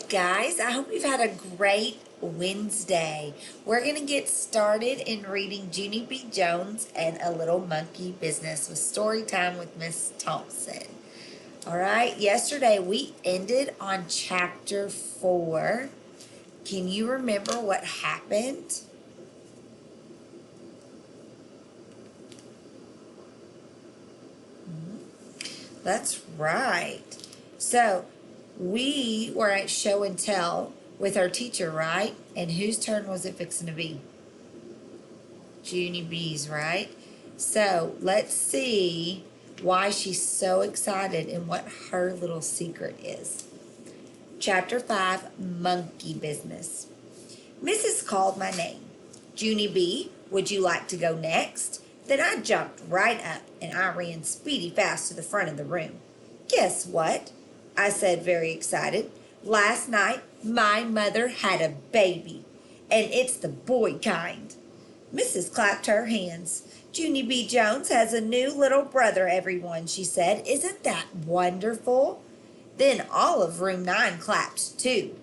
up, guys? I hope you've had a great Wednesday. We're going to get started in reading Junie B. Jones and A Little Monkey Business with Storytime with Miss Thompson. All right, yesterday we ended on chapter 4. Can you remember what happened? That's right. So we were at show and tell with our teacher, right? And whose turn was it fixing to be? Junie B's, right? So let's see why she's so excited and what her little secret is. Chapter 5, Monkey Business. Mrs. called my name. Junie B, would you like to go next? Then I jumped right up and I ran speedy fast to the front of the room. Guess what? I said, very excited. Last night, my mother had a baby, and it's the boy kind. Mrs. clapped her hands. Junie B. Jones has a new little brother, everyone, she said. Isn't that wonderful? Then all of room 9 clapped, too.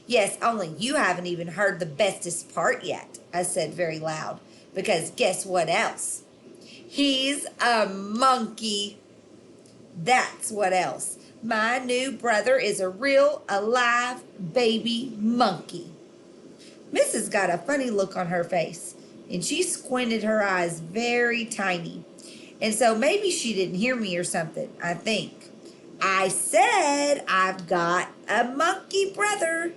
Yes, only you haven't even heard the bestest part yet, I said very loud, because guess what else? He's a monkey. That's what else. My new brother is a real, alive, baby monkey. Mrs. got a funny look on her face, and she squinted her eyes very tiny. And so maybe she didn't hear me or something, I think. I said I've got a monkey brother,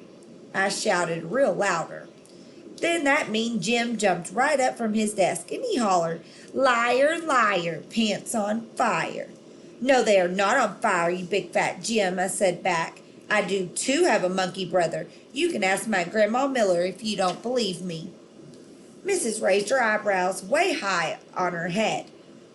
I shouted real louder. Then that mean Jim jumped right up from his desk, and he hollered, Liar, liar, pants on fire. No, they are not on fire, you big fat Jim, I said back. I do too have a monkey brother. You can ask my Grandma Miller if you don't believe me. Mrs. raised her eyebrows way high on her head.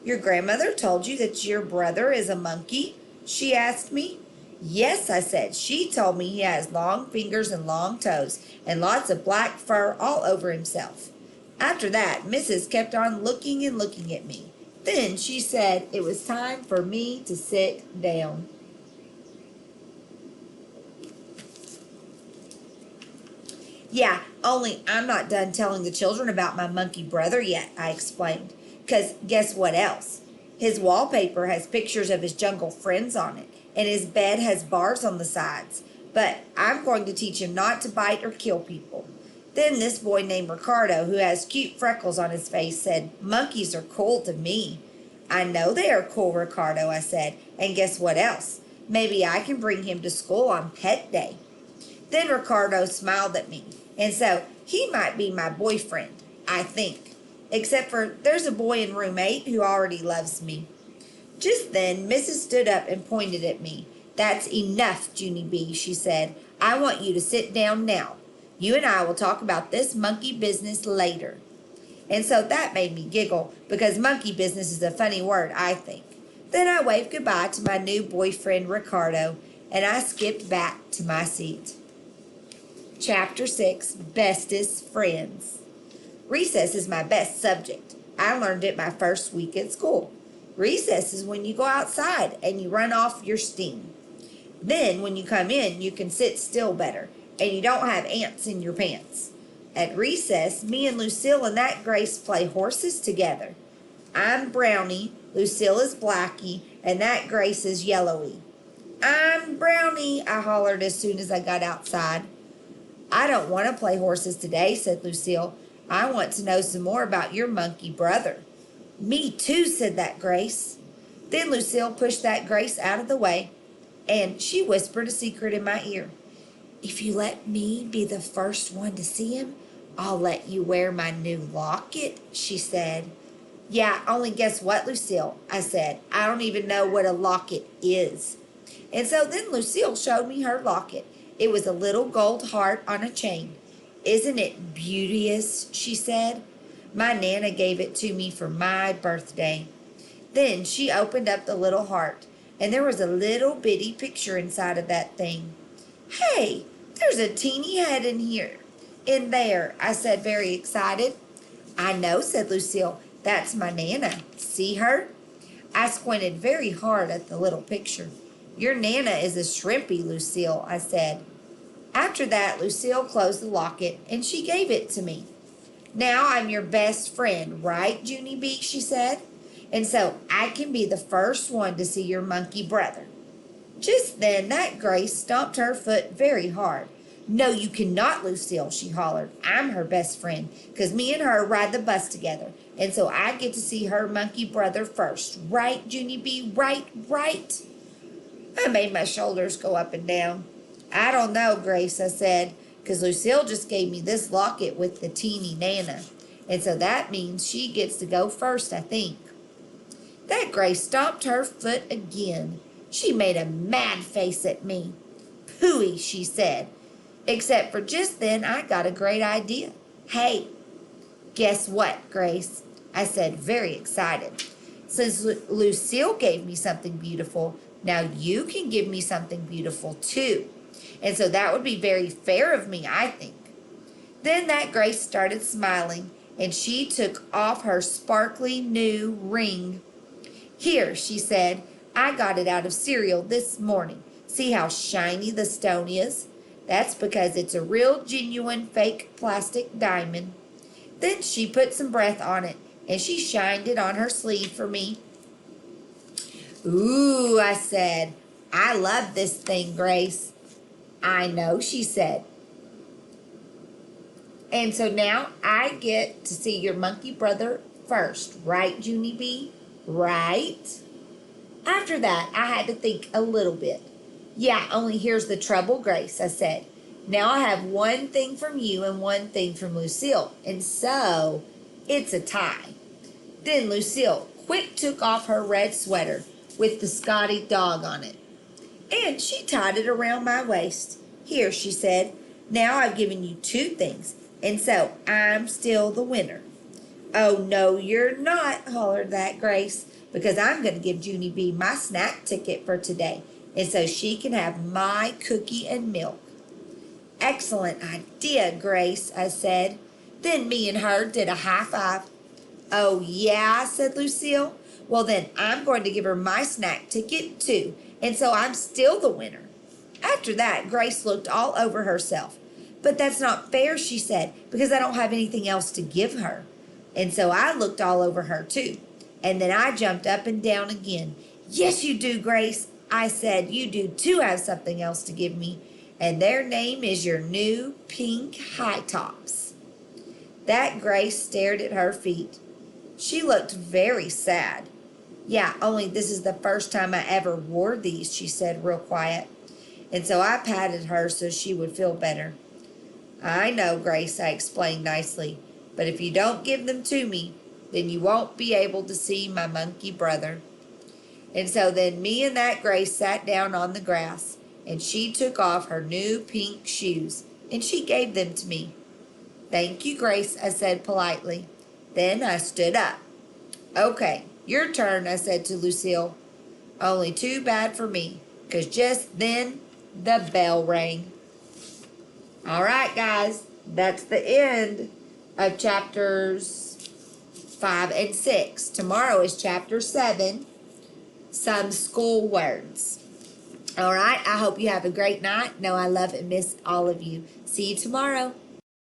Your grandmother told you that your brother is a monkey? She asked me. Yes, I said. She told me he has long fingers and long toes and lots of black fur all over himself. After that, Mrs. kept on looking and looking at me. Then she said it was time for me to sit down. Yeah, only I'm not done telling the children about my monkey brother yet, I explained. 'Cause guess what else? His wallpaper has pictures of his jungle friends on it, and his bed has bars on the sides. But I'm going to teach him not to bite or kill people. Then this boy named Ricardo, who has cute freckles on his face, said, Monkeys are cool to me. I know they are cool, Ricardo, I said. And guess what else? Maybe I can bring him to school on pet day. Then Ricardo smiled at me. And so he might be my boyfriend, I think. Except for there's a boy in room 8 who already loves me. Just then, Mrs. stood up and pointed at me. That's enough, Junie B, she said. I want you to sit down now. You and I will talk about this monkey business later. And so that made me giggle because monkey business is a funny word, I think. Then I waved goodbye to my new boyfriend, Ricardo, and I skipped back to my seat. Chapter 6, Bestest Friends. Recess is my best subject. I learned it my first week at school. Recess is when you go outside and you run off your steam. Then when you come in, you can sit still better. And you don't have ants in your pants. At recess, me and Lucille and that Grace play horses together. I'm Brownie, Lucille is Blackie, and that Grace is Yellowy. I'm Brownie, I hollered as soon as I got outside. I don't want to play horses today, said Lucille. I want to know some more about your monkey brother. Me too, said that Grace. Then Lucille pushed that Grace out of the way, and she whispered a secret in my ear. If you let me be the first one to see him, I'll let you wear my new locket, she said. Yeah, only guess what, Lucille, I said. I don't even know what a locket is. And so then Lucille showed me her locket. It was a little gold heart on a chain. Isn't it beauteous, she said. My Nana gave it to me for my birthday. Then she opened up the little heart, and there was a little bitty picture inside of that thing. Hey, there's a teeny head in there, I said very excited. I know, said Lucille. That's my Nana. See her? I squinted very hard at the little picture. Your Nana is a shrimpy, Lucille, I said. After that, Lucille closed the locket and she gave it to me. Now I'm your best friend, right, Junie B? She said. And so I can be the first one to see your monkey brother. Just then, that Grace stomped her foot very hard. No, you cannot, Lucille, she hollered. I'm her best friend, 'cause me and her ride the bus together. And so I get to see her monkey brother first. Right, Junie B? Right, right? I made my shoulders go up and down. I don't know, Grace, I said, 'cause Lucille just gave me this locket with the teeny Nana. And so that means she gets to go first, I think. That Grace stomped her foot again. She made a mad face at me. Pooey, she said. Except for just then I got a great idea. Hey, guess what, Grace? I said, very excited. Since Lucille gave me something beautiful, now you can give me something beautiful too. And so that would be very fair of me, I think. Then that Grace started smiling, and she took off her sparkly new ring. Here, she said, I got it out of cereal this morning. See how shiny the stone is? That's because it's a real genuine fake plastic diamond. Then she put some breath on it, and she shined it on her sleeve for me. Ooh, I said, I love this thing, Grace. I know, she said. And so now I get to see your monkey brother first, right, Junie B? Right? After that, I had to think a little bit. Yeah, only here's the trouble, Grace, I said. Now I have one thing from you and one thing from Lucille, and so it's a tie. Then Lucille quick took off her red sweater with the Scotty dog on it, and she tied it around my waist. Here, she said, now I've given you two things, and so I'm still the winner. Oh, no, you're not, hollered that Grace, because I'm going to give Junie B my snack ticket for today, and so she can have my cookie and milk. Excellent idea, Grace, I said. Then me and her did a high five. Oh, yeah, said Lucille. Well, then I'm going to give her my snack ticket, too, and so I'm still the winner. After that, Grace looked all over herself. But that's not fair, she said, because I don't have anything else to give her. And so I looked all over her, too. And then I jumped up and down again. Yes, you do, Grace. I said, you do, too, have something else to give me. And their name is your new pink high tops. That Grace stared at her feet. She looked very sad. Yeah, only this is the first time I ever wore these, she said real quiet. And so I patted her so she would feel better. I know, Grace, I explained nicely, but if you don't give them to me, then you won't be able to see my monkey brother. And so then me and that Grace sat down on the grass, and she took off her new pink shoes, and she gave them to me. Thank you, Grace, I said politely. Then I stood up. Okay, your turn, I said to Lucille. Only too bad for me, 'cause just then the bell rang. All right, guys, that's the end of chapters 5 and 6. Tomorrow is chapter 7, some school words. All right, I hope you have a great night. Know I love and miss all of you. See you tomorrow.